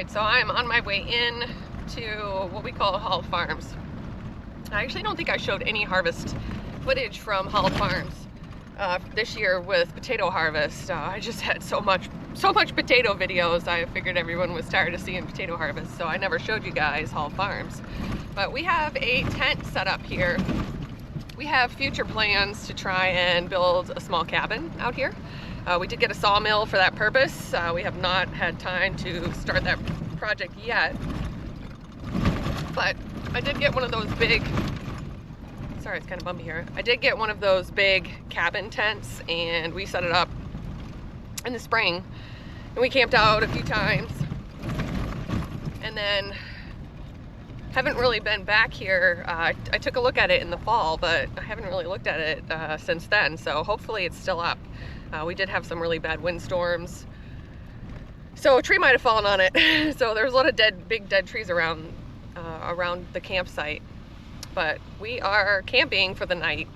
Alright, so I'm on my way in to what we call Hall Farms. I actually don't think I showed any harvest footage from Hall Farms this year with potato harvest. I just had so much potato videos. I figured everyone was tired of seeing potato harvest, so I never showed you guys Hall Farms. But we have a tent set up here. We have future plans to try and build a small cabin out here. We did get a sawmill for that purpose. We have not had time to start that project yet. But I did get one of those big, sorry, it's kind of bumpy here. I did get one of those big cabin tents and we set it up in the spring. And we camped out a few times. And then haven't really been back here. I took a look at it in the fall, but I haven't really looked at it since then. So hopefully it's still up. We did have some really bad windstorms, so a tree might have fallen on it. So there's a lot of big dead trees around the campsite. But we are camping for the night.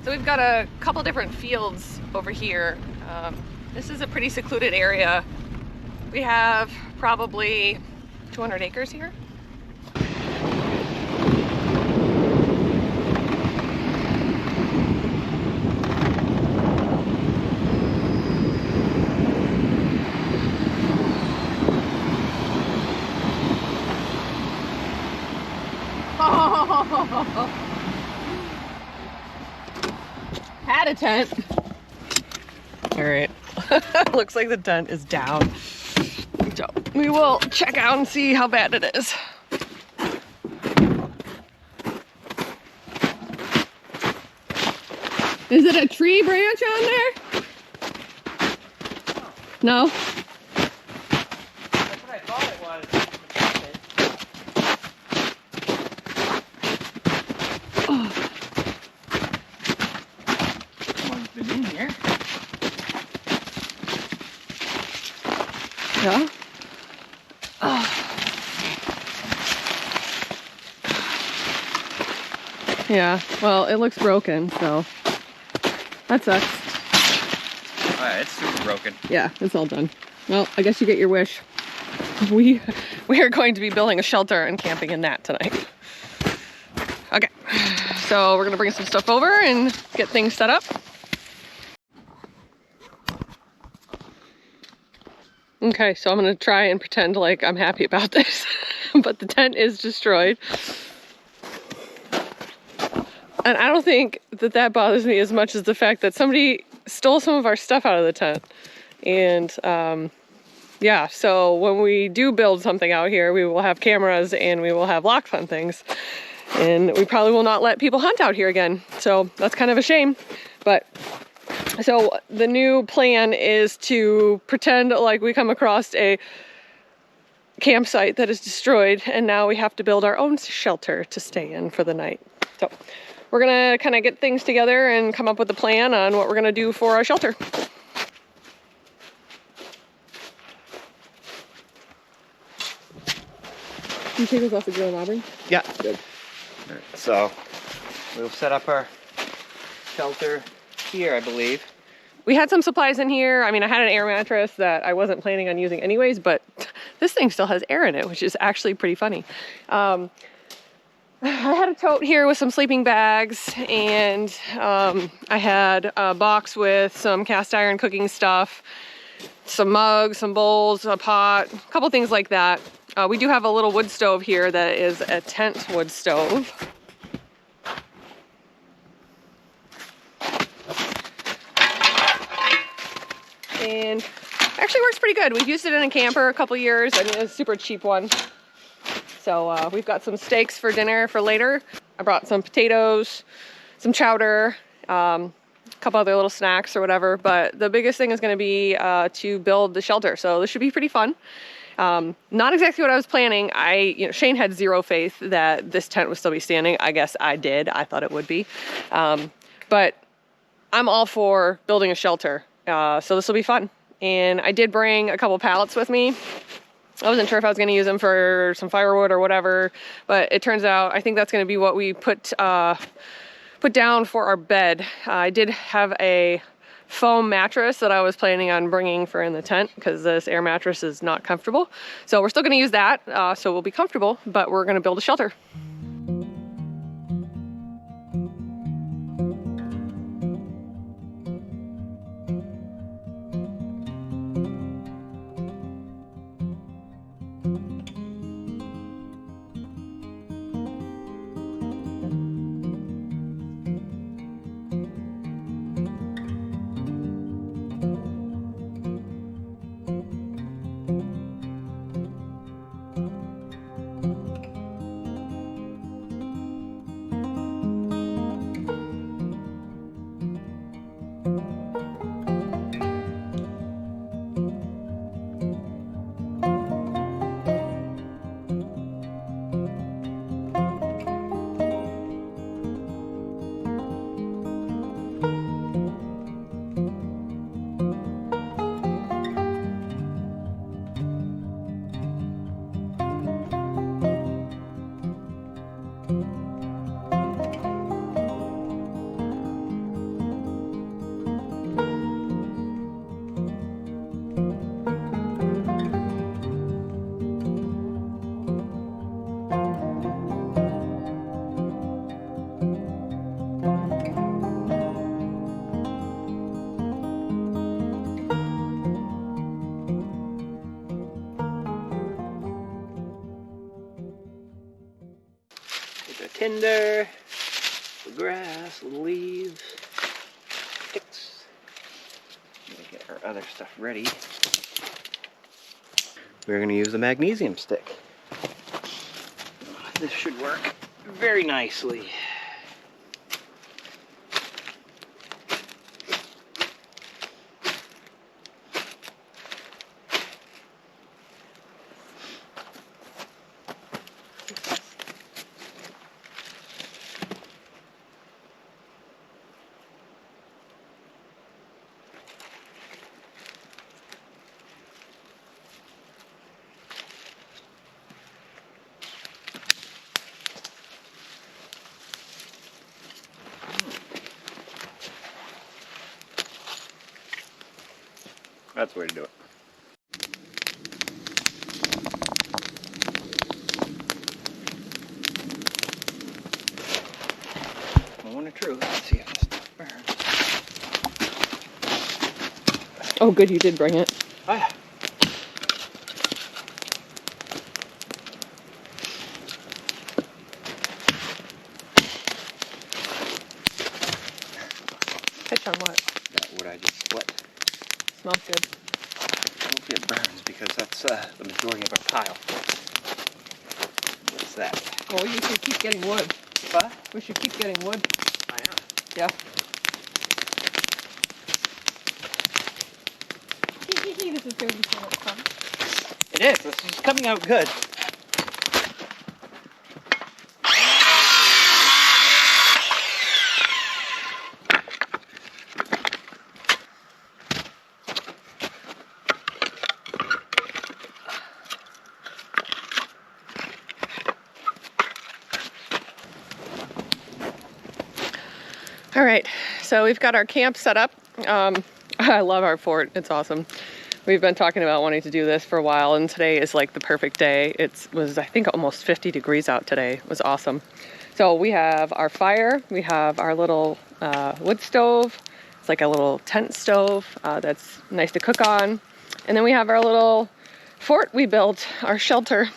So we've got a couple different fields over here. This is a pretty secluded area. We have probably 200 acres here. Had a tent. All right. Looks like the tent is down. So we will check out and see how bad it is. Is it a tree branch on there? No? That's what I thought it was. Been in here. Yeah. Yeah, well, it looks broken, so that sucks. Alright, it's super broken. Yeah, it's all done. Well, I guess you get your wish. We are going to be building a shelter and camping in that tonight. Okay, so we're gonna bring some stuff over and get things set up. Okay, so I'm gonna try and pretend like I'm happy about this, but the tent is destroyed. And I don't think that bothers me as much as the fact that somebody stole some of our stuff out of the tent. And yeah, so when we do build something out here, we will have cameras and we will have locks on things. And we probably will not let people hunt out here again. So that's kind of a shame. But so the new plan is to pretend like we come across a campsite that is destroyed and now we have to build our own shelter to stay in for the night. So we're gonna kind of get things together and come up with a plan on what we're gonna do for our shelter. Can you take those off the grill, Aubrey? Yeah. Good. All right, so we'll set up our shelter here, I believe. We had some supplies in here. I mean, I had an air mattress that I wasn't planning on using anyways, but this thing still has air in it, which is actually pretty funny. I had a tote here with some sleeping bags, and I had a box with some cast iron cooking stuff, some mugs, some bowls, a pot, a couple things like that. We do have a little wood stove here that is a tent wood stove. And actually works pretty good. We've used it in a camper a couple years. I mean, it's a super cheap one. So we've got some steaks for dinner for later. I brought some potatoes, some chowder, a couple other little snacks or whatever. But the biggest thing is going to be to build the shelter. So this should be pretty fun. Not exactly what I was planning. Shane had zero faith that this tent would still be standing. I guess I did. I thought it would be. But I'm all for building a shelter. So this will be fun. And I did bring a couple pallets with me. I wasn't sure if I was going to use them for some firewood or whatever, but it turns out I think that's going to be what we put down for our bed. I did have a foam mattress that I was planning on bringing for in the tent because this air mattress is not comfortable. So we're still going to use that, so we'll be comfortable, but we're going to build a shelter. Tinder, the grass, the leaves, sticks. Get our other stuff ready. We're going to use the magnesium stick. This should work very nicely. That's the way to do it. Moment of truth. Let's see if this stuff burns. Oh, good, you did bring it. Oh, yeah. Pitch on what? That wood I just split. Smells good. Hopefully it burns because that's the majority of our pile. What's that? Oh, we should keep getting wood. What? We should keep getting wood. I am. Yeah. This is going to be so much fun. It is. This is coming out good. All right, so we've got our camp set up. I love our fort, it's awesome. We've been talking about wanting to do this for a while, and today is like the perfect day. It was, I think, almost 50 degrees out today. It was awesome. So we have our fire, we have our little wood stove. It's like a little tent stove that's nice to cook on. And then we have our little fort we built, our shelter.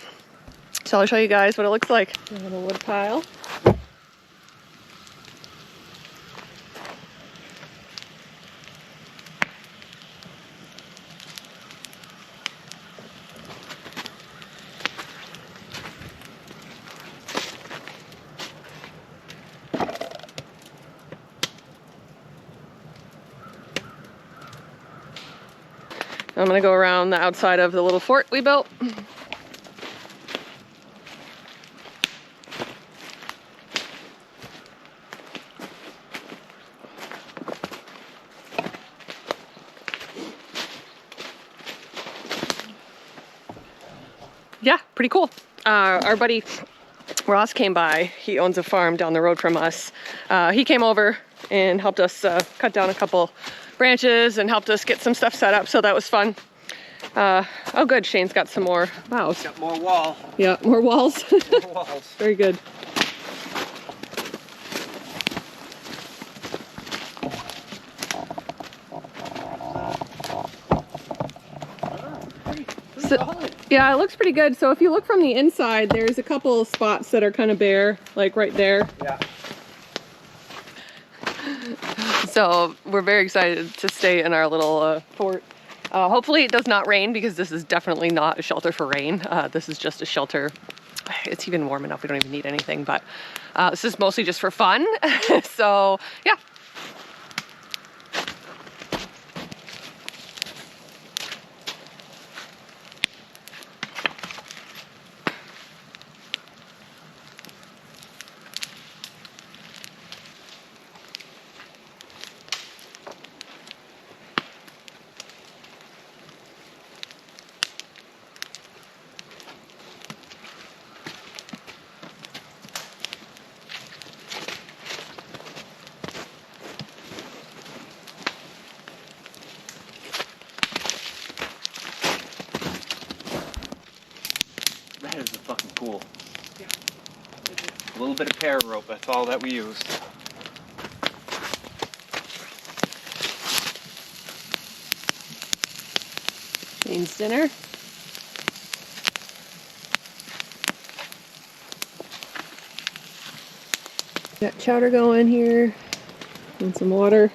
So I'll show you guys what it looks like. A little wood pile. I'm gonna go around the outside of the little fort we built. Yeah, pretty cool. Our buddy Ross came by. He owns a farm down the road from us. He came over and helped us cut down a couple branches and helped us get some stuff set up, so that was fun. Oh good, Shane's got some more boughs. Got more wall. Yeah, more walls. More walls. Very good. So, yeah, it looks pretty good. So if you look from the inside, there's a couple spots that are kind of bare, like right there. Yeah. So we're very excited to stay in our little fort. Hopefully it does not rain, because this is definitely not a shelter for rain. This is just a shelter. It's even warm enough. We don't even need anything, but this is mostly just for fun. So yeah. That is a fucking cool. Yeah. A little bit of para rope, that's all that we used. Shane's dinner. Got chowder going here and some water.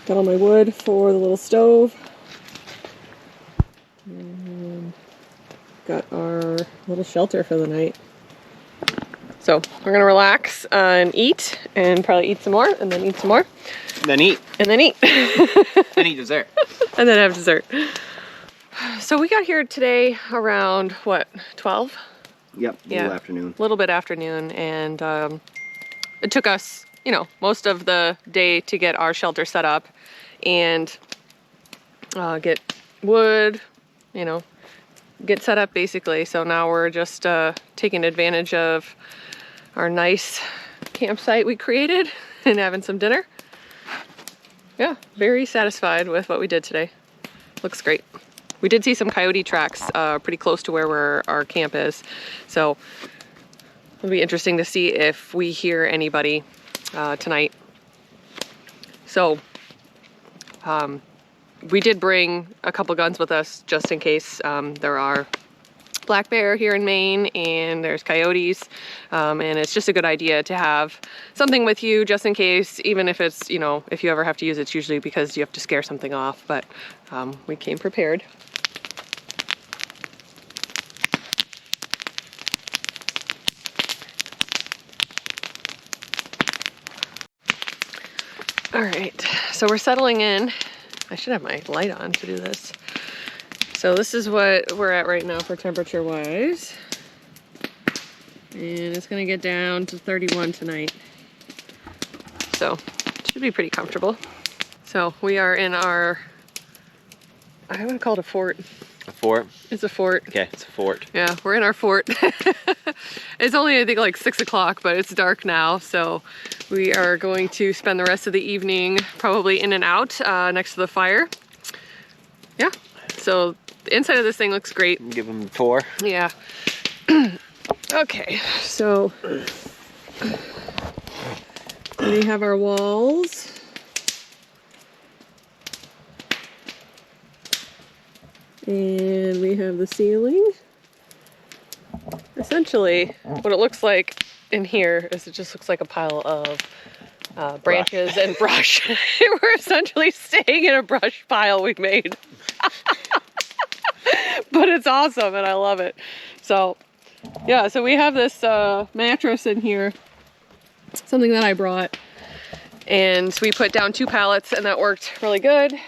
Got all my wood for the little stove. And got our little shelter for the night. So we're gonna relax and eat, and probably eat some more, and then eat some more. Then eat. And then eat. Then eat dessert. And then have dessert. So we got here today around, what, 12? Yep, Yeah. afternoon. A little bit afternoon, and it took us, you know, most of the day to get our shelter set up and get wood, you know, get set up basically. So now we're just taking advantage of our nice campsite we created and having some dinner. Yeah, very satisfied with what we did today. Looks great. We did see some coyote tracks pretty close to where our camp is. So it'll be interesting to see if we hear anybody tonight. So we did bring a couple guns with us just in case there are black bear here in Maine and there's coyotes, and it's just a good idea to have something with you just in case, even if it's, you know, if you ever have to use it, it's usually because you have to scare something off, but we came prepared. All right, so we're settling in. I should have my light on to do this. So this is what we're at right now for temperature wise. And it's gonna get down to 31 tonight. So it should be pretty comfortable. So we are in our, I would call it a fort. A fort? It's a fort. Okay, it's a fort. Yeah, we're in our fort. It's only, I think, like 6 o'clock, but it's dark now. So we are going to spend the rest of the evening probably in and out next to the fire. Yeah, so the inside of this thing looks great. Give them a tour. Yeah. Okay, so we have our walls. And we have the ceiling. Essentially, what it looks like in here is it just looks like a pile of branches and brush. We're essentially staying in a brush pile we made. But it's awesome and I love it. So yeah, so we have this mattress in here, something that I brought, and we put down 2 pallets and that worked really good.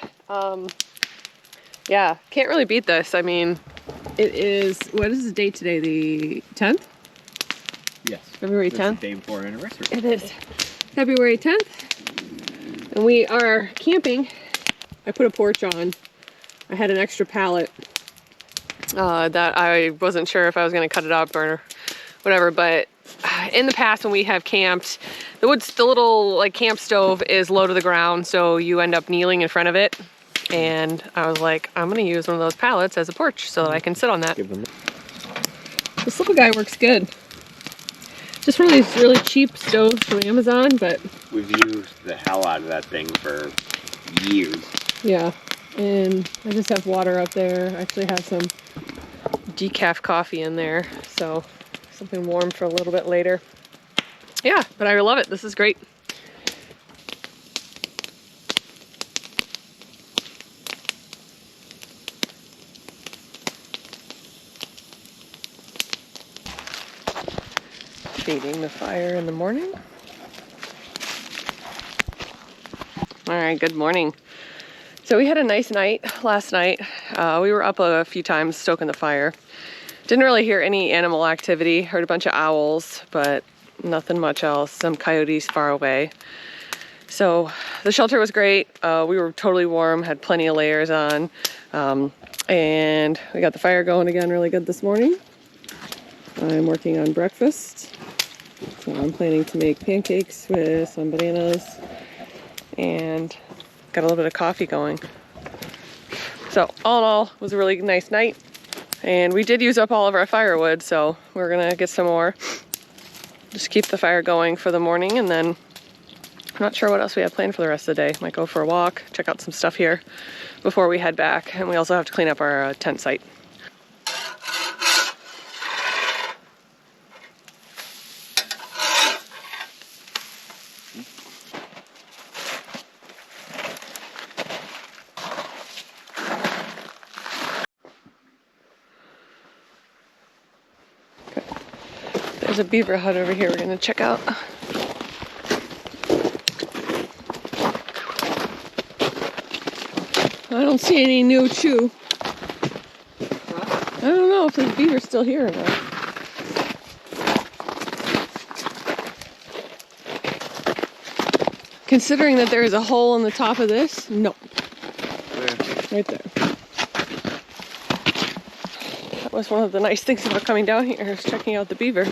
Yeah, can't really beat this. I mean, it is, what is the date today? The 10th? Yes. February 10th? The day before our anniversary. It is February 10th. And we are camping. I put a porch on. I had an extra pallet that I wasn't sure if I was going to cut it up or whatever, but in the past when we have camped, the little like camp stove is low to the ground, so you end up kneeling in front of it. And I was like, I'm gonna use one of those pallets as a porch so that I can sit on that. This little guy works good. Just one of these really cheap stoves from Amazon, but we've used the hell out of that thing for years. Yeah, and I just have water up there. I actually have some decaf coffee in there, so something warm for a little bit later. Yeah, but I love it. This is great. Feeding the fire in the morning. All right, good morning. So we had a nice night last night. We were up a few times stoking the fire. Didn't really hear any animal activity. Heard a bunch of owls, but nothing much else. Some coyotes far away. So the shelter was great. We were totally warm, had plenty of layers on. And we got the fire going again really good this morning. I'm working on breakfast. So I'm planning to make pancakes with some bananas and got a little bit of coffee going. So all in all, it was a really nice night. And we did use up all of our firewood, so we're gonna get some more. Just keep the fire going for the morning, and then I'm not sure what else we have planned for the rest of the day. Might go for a walk, check out some stuff here before we head back. And we also have to clean up our tent site. There's a beaver hut over here we're gonna check out. I don't see any new chew. I don't know if this beaver's still here or not. Considering that there is a hole in the top of this, no. Right there. That was one of the nice things about coming down here, is checking out the beaver.